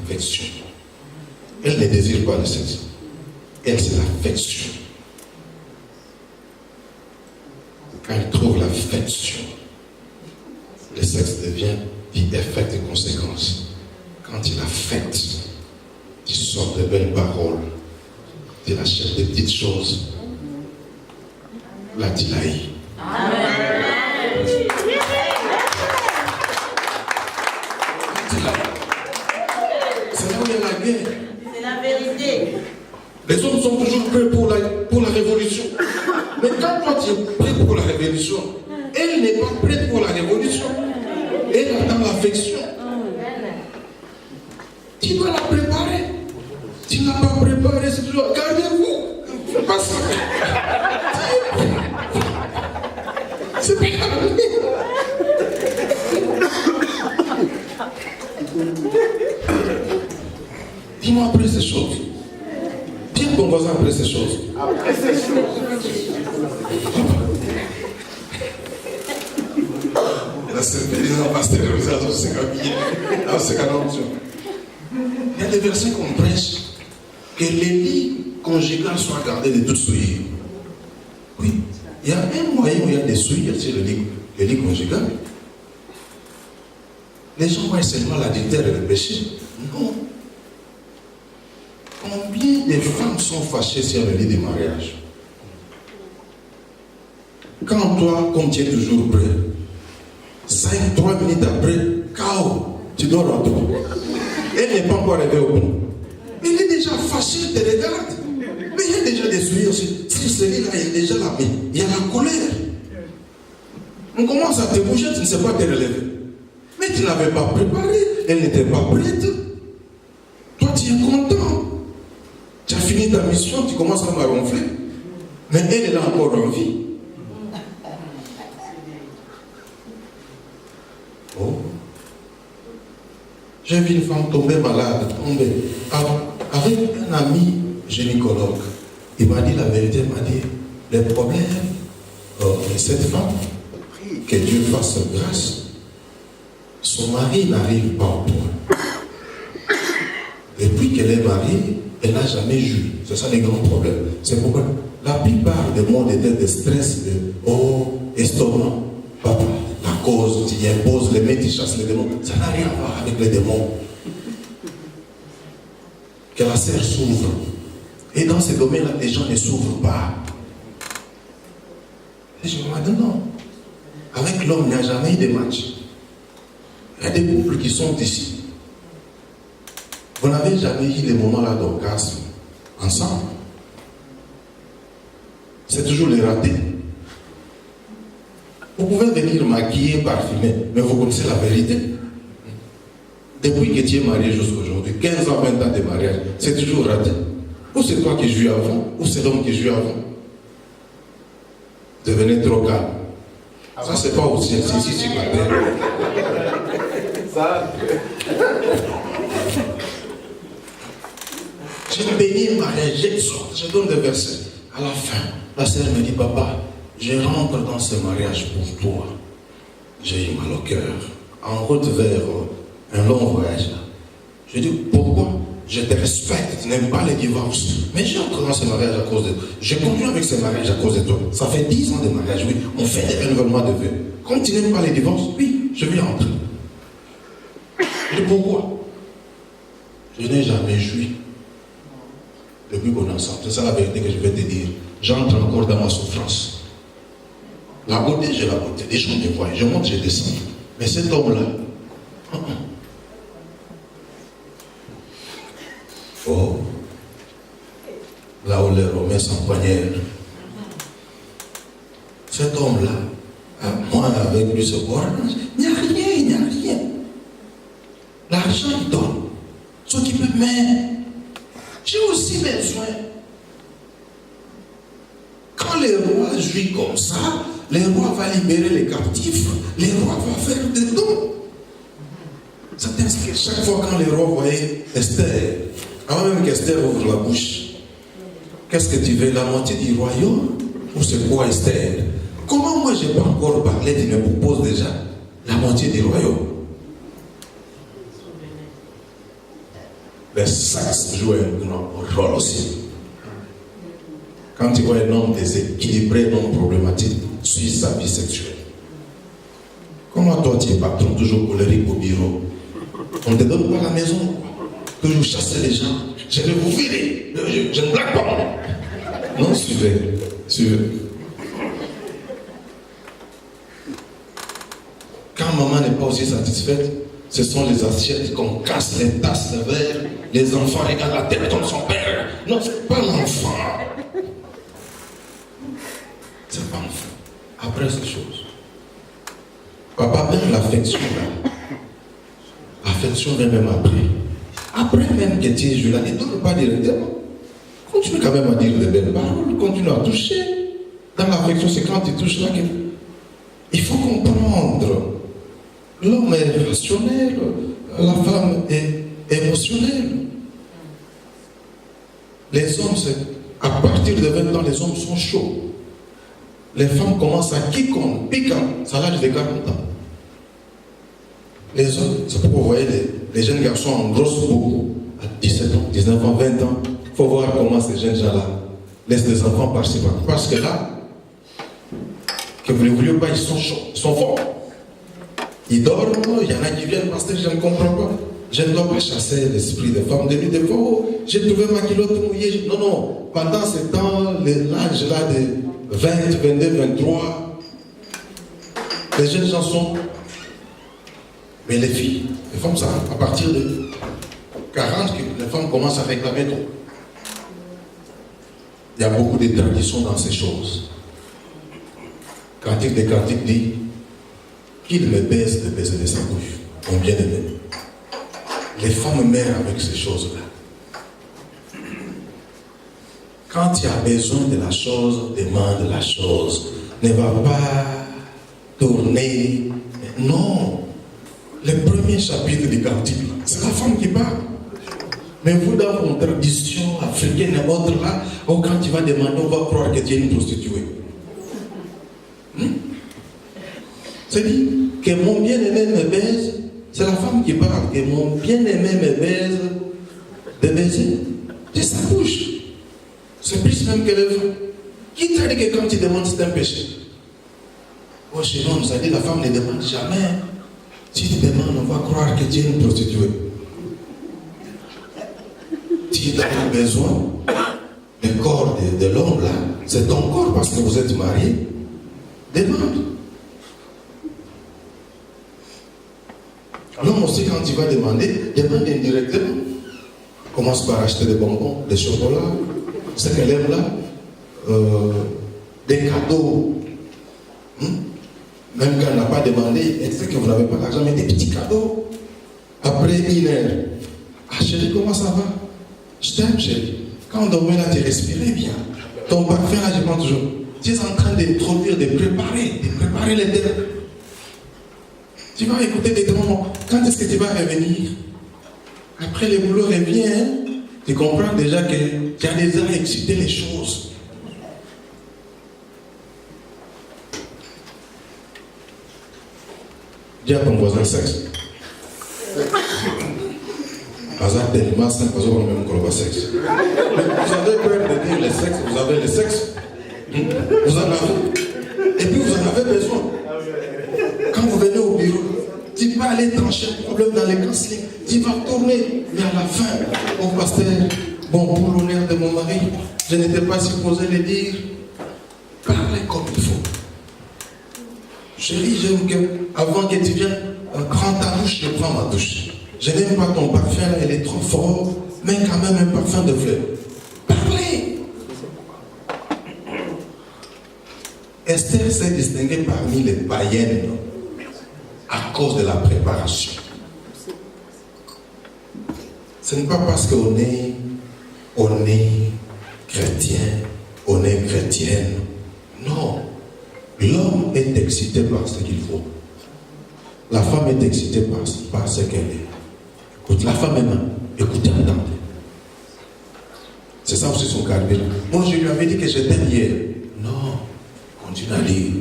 l'affection. Elle ne désire pas le sexe. Elle, c'est l'affection. Quand elle trouve l'affection, le sexe devient effet et conséquence. Quand il affecte, il sort de belles paroles, il achète des petites choses. Là, tu l'as eu. C'est là où il y a la guerre. C'est la vérité. Les hommes sont toujours prêts pour la révolution. Mais quand toi tu es prêt pour la révolution, elle n'est pas prête pour la révolution. Elle attend l'affection. Tu dois la préparer. Tu ne l'as pas préparée, c'est toujours gardez-vous. Fais pas ça. C'est pas grave. Dis-moi après ces choses. Dis à ton voisin après ces choses. Après ces choses. La sœur pasteurisation, c'est comme c'est il y a des versets qu'on prêche que les lits conjugaux soient gardés de toute souillure. Oui, il y a un moyen où il y a des souillures sur le lit conjugal. Les gens voient seulement l'adultère et le péché. Non. Combien de femmes sont fâchées sur le lit de mariage? Quand toi, comme tu es toujours prêt, 3 minutes après, chaos, tu dois rentrer. Elle n'est pas encore arrivée au bout. Elle est déjà fâchée, elle te regarde. Mais il y a déjà des souillures. Si ce lit-là, il y a déjà la vie. Il y a la colère. On commence à te bouger, tu ne sais pas te relever. Mais tu n'avais pas préparé. Elle n'était pas prête. Toi, tu es content. Tu as fini ta mission, tu commences à me ronfler. Mais elle est encore en vie. Oh. J'ai vu une femme tomber malade, avec un ami gynécologue. Il m'a dit la vérité, il m'a dit, le problème de cette femme, que Dieu fasse grâce, son mari n'arrive pas au point. Depuis qu'elle est mariée, elle n'a jamais joui. C'est ça les grands problèmes. C'est pourquoi la plupart des mots étaient de stress, de estomac, papa. La cause, tu y imposes les mains, tu chasses les démons. Ça n'a rien à voir avec les démons. Que la serre s'ouvre. Et dans ces domaines-là, les gens ne s'ouvrent pas. Et je me dis non. Avec l'homme, il n'y a jamais eu de match. Il y a des couples qui sont ici. Vous n'avez jamais eu des moments là d'orgasme ensemble. C'est toujours les ratés. Vous pouvez venir maquiller, parfumer, mais vous connaissez la vérité. Depuis que tu es marié jusqu'à aujourd'hui, 15 ans, 20 ans de mariage, c'est toujours raté. Ou c'est toi qui jouis avant, ou c'est l'homme qui joue avant. Devenez trop calme. Ça, c'est pas aussi ici sur la terre. Ça. J'ai béni un mariage, je donne des versets. À la fin, la sœur me dit, papa, je rentre dans ce mariage pour toi. J'ai eu mal au cœur. En route vers un long voyage. Je dis, pourquoi? Je te respecte, tu n'aimes pas les divorces. Mais j'entre dans ce mariage à cause de toi. Je continue avec ce mariage à cause de toi. Ça fait 10 ans de mariage, oui. On fait des renouvellements de vœux. Comme tu n'aimes pas les divorces, oui, je vais entrer. Je dis, pourquoi? Je n'ai jamais joui. Depuis qu'on est ensemble. C'est ça la vérité que je vais te dire. J'entre encore dans ma souffrance. La beauté, j'ai la beauté. Les gens me voient. Je monte, je descends. Mais cet homme-là, oh, là où les Romains s'empoignèrent. Cet homme-là, moi avec lui, ce corps, il n'y a rien, il n'y a rien. L'argent, il donne. S'occupe, mais j'ai aussi besoin. Quand les rois jouissent comme ça, les rois vont libérer les captifs, les rois vont faire des dons. Ça t'inscrit chaque fois quand les rois voyaient Esther, avant même qu'Esther ouvre la bouche, qu'est-ce que tu veux, la moitié du royaume? Ou c'est quoi Esther? Comment moi je n'ai pas encore parlé, tu me proposes déjà la moitié du royaume? le sexe joue un grand rôle aussi. Quand tu vois un homme déséquilibré, un homme problématique, suis sa vie sexuelle. Comment toi tu es patron, toujours colérique au bureau? On ne te donne pas la maison, quoi. Toujours chasser les gens. Je vais vous virer. Je ne blague pas. Non, suivez. Quand maman n'est pas aussi satisfaite, ce sont les assiettes qu'on casse, les tasses, les verres. Les enfants regardent la tête comme son père. Non, c'est pas l'enfant. C'est pas l'enfant. Après ces choses, papa, même l'affection là. L'affection vient même après. Après même que tu es là, il ne doit pas directement. Continue quand même à dire de belles paroles, continue à toucher. Dans l'affection, c'est quand tu touches là qu'il faut comprendre. L'homme est rationnel, la femme est émotionnelle. Les hommes, à partir de 20 ans, les hommes sont chauds. Les femmes commencent à quiconque, piquant, ça l'âge de 40 ans. Les hommes, c'est pourquoi vous voyez les jeunes garçons en grosse beaucoup, à 17 ans, 19 ans, 20 ans. Il faut voir comment ces jeunes gens-là laissent des enfants participer. Parce que là, que vous ne vouliez pas, ils sont chauds, ils sont forts. Ils dorment, il y en a qui viennent parce que je ne comprends pas. Je ne dois pas chasser l'esprit des femmes. Des fois, oh, j'ai trouvé ma culotte mouillée. Non, non. Pendant ce temps, l'âge là de 20, 22, 23, les jeunes gens sont. Mais les filles, les femmes, ça, à partir de 40, les femmes commencent à réclamer trop. Il y a beaucoup de traditions dans ces choses. Cantique des cantiques dit qu'il me baise de baiser de sa bouche, mon bien-aimé. Les femmes meurent avec ces choses-là. Quand tu as besoin de la chose, demande la chose. Ne va pas tourner. Non. Le premier chapitre du cantique, c'est la femme qui parle. Mais vous, dans vos traditions africaines et autres là, oh, quand tu vas demander, on va croire que tu es une prostituée. C'est dit que mon bien-aimé me baise, c'est la femme qui parle, que mon bien-aimé me baise, de baiser, de sa bouche. C'est plus même que le vin. Qui t'a dit que quand tu demandes, c'est un péché? Oh, chez nous, on nous a dit la femme ne demande jamais. Si tu demandes, on va croire que tu es une prostituée. Tu as besoin du corps de l'homme là, c'est ton corps parce que vous êtes mariés. Demande. L'homme aussi, quand il va demander, demande indirectement. Commence par acheter des bonbons, des chocolats, ce qu'elle aime là, des cadeaux. Même quand elle n'a pas demandé, elle sait que vous n'avez pas l'argent, mais des petits cadeaux. Après 1 heure, ah chérie, comment ça va? Je t'aime, chérie. Quand on dormait là, tu respirais bien. Ton parfum là, je pense toujours. Tu es en train de produire, de préparer les terres. Tu vas écouter des moments. Quand est-ce que tu vas revenir? Après le boulot revient, tu comprends déjà que tu as déjà excité les choses. Dis à ton voisin sexe. Hasard tellement simple, parce qu'on a même encore sexe. Vous avez peur de dire le sexe, vous avez le sexe. Vous en avez. Et puis vous en avez besoin. Quand vous venez au bureau, tu peux aller trancher le problème dans les counseling. Tu vas tourner. Mais à la fin, mon pasteur, bon, pour l'honneur de mon mari, je n'étais pas supposé le dire. Parlez comme il faut. Chérie, j'aime que, avant que tu viennes, prends ta douche, je prends ma douche. Je n'aime pas ton parfum, là, il est trop fort, mais quand même un parfum de fleurs. Parlez! Esther s'est distinguée parmi les païennes à cause de la préparation. Ce n'est pas parce qu'on est chrétien, on est chrétienne. Non. L'homme est excité par ce qu'il faut. La femme est excitée par ce qu'elle est. Écoute, la femme même, écoutez, attendez. C'est ça aussi son caractère. Moi, je lui avais dit que je t'aime hier. Non, continue à lire.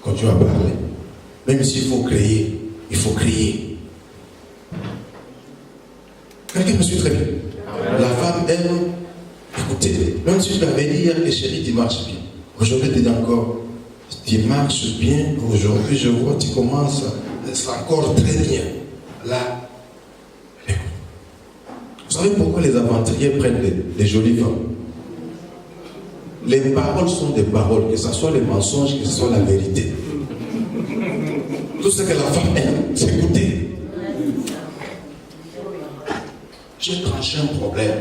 Continue à parler. Même s'il faut crier, il faut crier. Quelqu'un me suit très bien. La femme aime écouter. Même si je t'avais dit hier que chérie, tu marches bien. Aujourd'hui, tu dis encore, tu marches bien. Aujourd'hui, je vois, tu commences, c'est encore très bien. Là, vous savez pourquoi les aventuriers prennent les jolies femmes? Les paroles sont des paroles, que ce soit les mensonges, que ce soit la vérité. Tout ce que la femme aime, c'est écouter. J'ai tranché un problème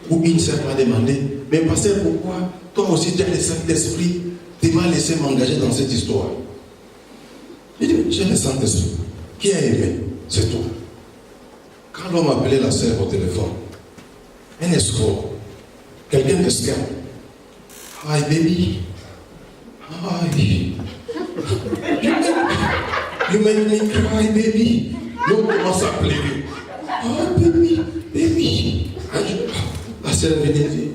où une sœur m'a demandé, mais pasteur, pourquoi toi aussi tu as le Saint-Esprit, tu m'as laissé m'engager dans cette histoire? Il dit, j'ai le Saint-Esprit. Qui a aimé? C'est toi. Quand l'homme appelait la sœur au téléphone, un escroc, quelqu'un d'escroc, hi baby, hi, you make me cry baby. L'homme commence à pleurer. Oh baby, baby. La sœur venait dire,